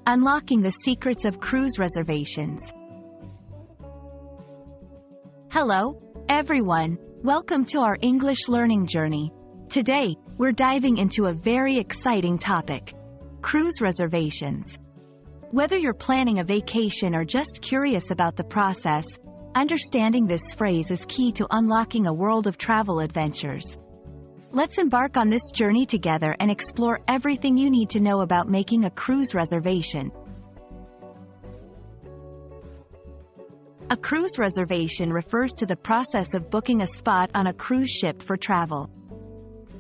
Unlocking the secrets of cruise reservations. Hello, everyone. Welcome to our English learning journey. Today, we're diving into a very exciting topic: cruise reservations. Whether you're planning a vacation or just curious about the process, understanding this phrase is key to unlocking a world of travel adventures. Let's embark on this journey together and explore everything you need to know about making a cruise reservation. A cruise reservation refers to the process of booking a spot on a cruise ship for travel.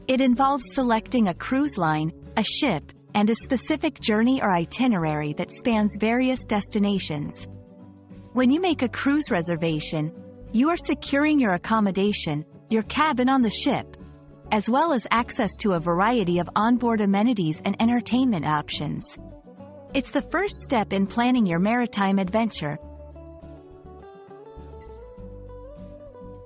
It involves selecting a cruise line, a ship, and a specific journey or itinerary that spans various destinations. When you make a cruise reservation, you are securing your accommodation, your cabin on the ship, as well as access to a variety of onboard amenities and entertainment options. It's the first step in planning your maritime adventure.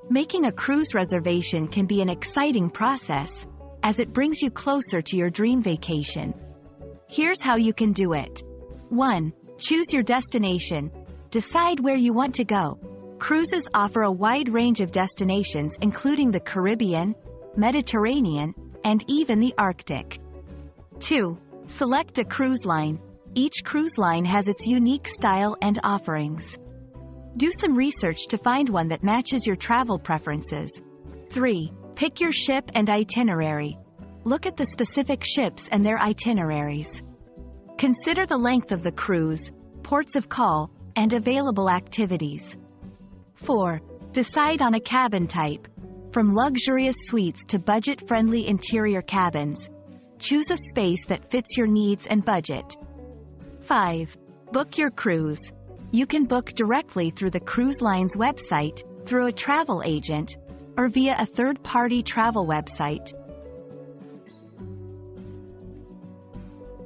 Making a cruise reservation can be an exciting process, as it brings you closer to your dream vacation. Here's how you can do it. 1. Choose your destination. Decide where you want to go. Cruises offer a wide range of destinations including the Caribbean, Mediterranean, and even the Arctic. 2. Select a cruise line. Each cruise line has its unique style and offerings. Do some research to find one that matches your travel preferences. 3. Pick your ship and itinerary. Look at the specific ships and their itineraries. Consider the length of the cruise, ports of call, and available activities. 4. Decide on a cabin type. From luxurious suites to budget-friendly interior cabins, choose a space that fits your needs and budget. 5. Book your cruise. You can book directly through the cruise line's website, through a travel agent, or via a third-party travel website.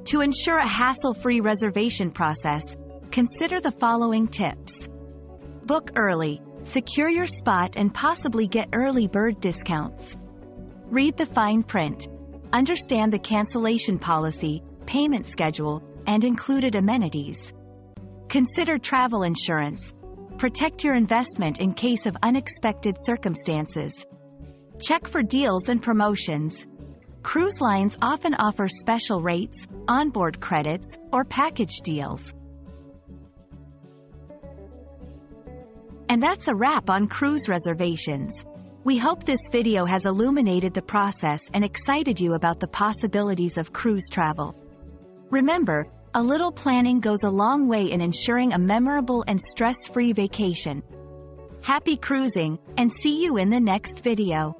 To ensure a hassle-free reservation process, consider the following tips. Book early. Secure your spot and possibly get early bird discounts. Read the fine print. Understand the cancellation policy, payment schedule, and included amenities. Consider travel insurance. Protect your investment in case of unexpected circumstances. Check for deals and promotions. Cruise lines often offer special rates, onboard credits, or package deals. And that's a wrap on cruise reservations. We hope this video has illuminated the process and excited you about the possibilities of cruise travel. Remember, a little planning goes a long way in ensuring a memorable and stress-free vacation. Happy cruising, and see you in the next video.